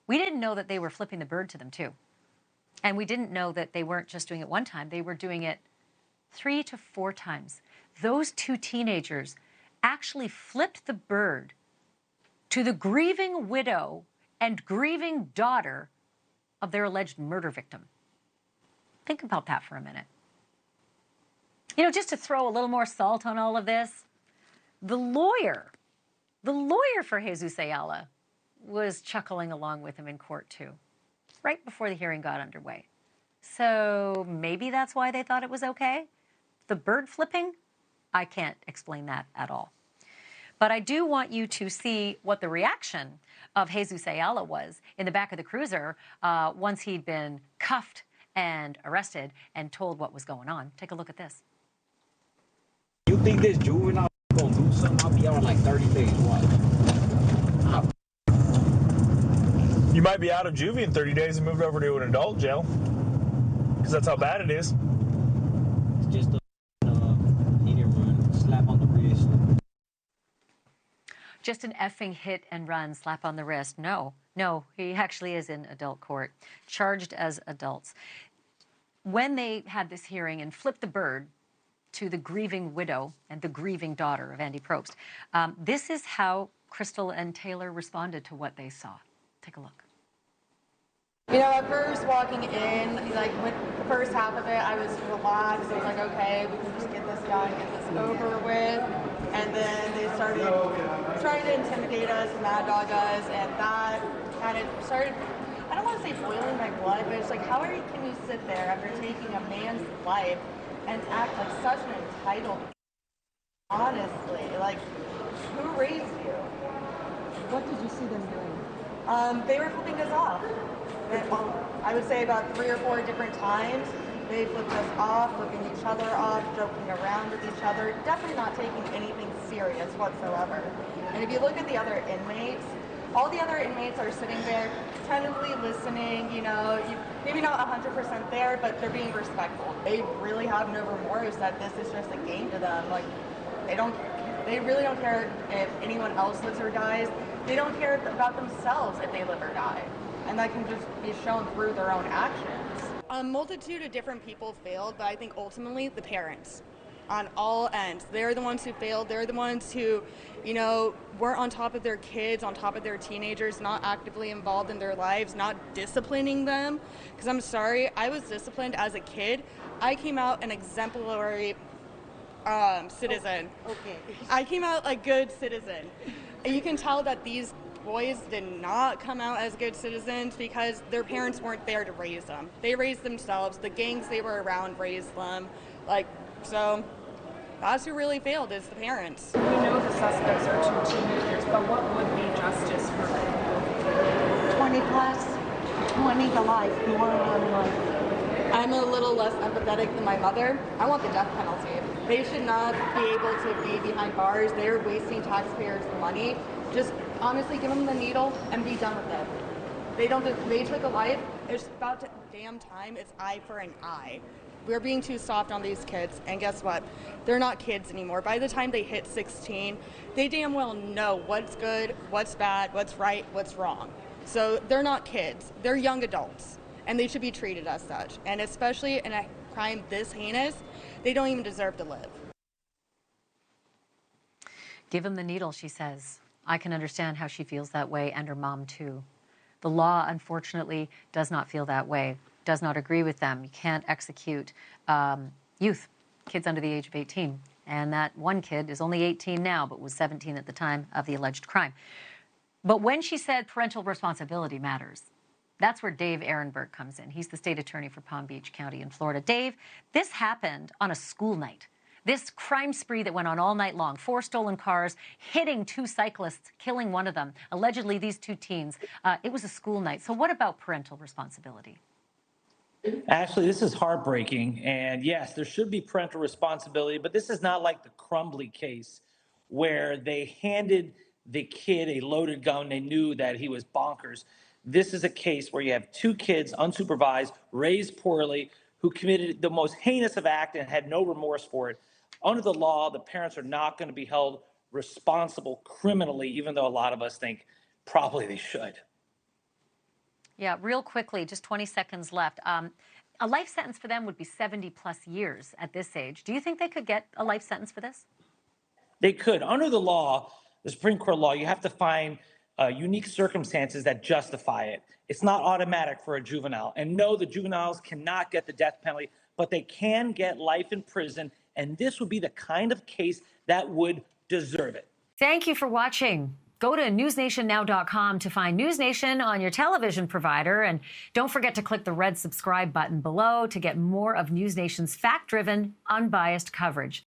We didn't know that they were flipping the bird to them too. And we didn't know that they weren't just doing it one time. They were doing it 3 to 4 times. Those 2 teenagers actually flipped the bird to the grieving widow and grieving daughter of their alleged murder victim. Think about that for a minute. You know, just to throw a little more salt on all of this, the lawyer for Jesus Ayala was chuckling along with him in court too, right before the hearing got underway. So maybe that's why they thought it was okay. The bird flipping, I can't explain that at all. But I do want you to see what the reaction of Jesus Ayala was in the back of the cruiser once he'd been cuffed and arrested and told what was going on. Take a look at this. You think this juvenile gonna do something? I'll be out in like 30 days. What? You might be out of juvie in 30 days and moved over to an adult jail. Because that's how bad it is. It's just a hit and run, slap on the wrist. Just an effing hit and run, slap on the wrist. No, he actually is in adult court, charged as adults. When they had this hearing and flipped the bird to the grieving widow and the grieving daughter of Andy Probst, this is how Crystal and Taylor responded to what they saw. Take a look. You know, at first walking in, like with the first half of it, I was relaxed. I was like, okay, we can just get this done, get this over with. And then they started trying to intimidate us, mad dog us, and that kind of started, I don't want to say boiling my blood, but it's like, can you sit there after taking a man's life and act like such an entitled, honestly, like, who raised you? What did you see them doing? They were flipping us off. I would say about 3 or 4 different times. They flipped us off, flipping each other off, joking around with each other, definitely not taking anything serious whatsoever. And if you look at the other inmates, all the other inmates are sitting there tentatively listening, you know, maybe not 100% there, but they're being respectful. They really have no remorse that this is just a game to them. Like, they really don't care if anyone else lives or dies. They don't care about themselves if they live or die. And that can just be shown through their own actions. A multitude of different people failed, but I think ultimately the parents on all ends. They're the ones who failed. They're the ones who, you know, weren't on top of their kids, on top of their teenagers, not actively involved in their lives, not disciplining them. Because I'm sorry, I was disciplined as a kid. I came out an exemplary citizen. Okay. I came out a good citizen. You can tell that these boys did not come out as good citizens because their parents weren't there to raise them. They raised themselves. The gangs they were around raised them. So that's who really failed, is the parents. We know the suspects are 2 teenagers, but what would be justice for them? 20 plus, 20 to life, more on life. I'm a little less empathetic than my mother. I want the death penalty. They should not be able to be behind bars. They're wasting taxpayers' money. Just honestly give them the needle and be done with it. They took a life. It's about damn time. It's eye for an eye. We're being too soft on these kids, and guess what? They're not kids anymore. By the time they hit 16, they damn well know what's good, what's bad, what's right, what's wrong. So they're not kids. They're young adults, and they should be treated as such. And especially in a crime this heinous, they don't even deserve to live. Give him the needle, she says. I can understand how she feels that way, and her mom too. The law, unfortunately, does not feel that way, does not agree with them. You can't execute youth, kids under the age of 18. And that one kid is only 18 now, but was 17 at the time of the alleged crime. But when she said parental responsibility matters, that's where Dave Aronberg comes in. He's the state attorney for Palm Beach County in Florida. Dave, this happened on a school night. This crime spree that went on all night long, 4 stolen cars, hitting 2 cyclists, killing one of them, allegedly these 2 teens. It was a school night. So what about parental responsibility? Ashleigh, this is heartbreaking. And yes, there should be parental responsibility, but this is not like the Crumbly case where they handed the kid a loaded gun. They knew that he was bonkers. This is a case where you have 2 kids, unsupervised, raised poorly, who committed the most heinous of acts and had no remorse for it. Under the law, the parents are not going to be held responsible criminally, even though a lot of us think probably they should. Yeah, real quickly, just 20 seconds left. A life sentence for them would be 70 plus years at this age. Do you think they could get a life sentence for this? They could. Under the law, the Supreme Court law, you have to find unique circumstances that justify it. It's not automatic for a juvenile. And no, the juveniles cannot get the death penalty, but they can get life in prison. And this would be the kind of case that would deserve it. Thank you for watching. Go to newsnationnow.com to find NewsNation on your television provider. And don't forget to click the red subscribe button below to get more of NewsNation's fact-driven, unbiased coverage.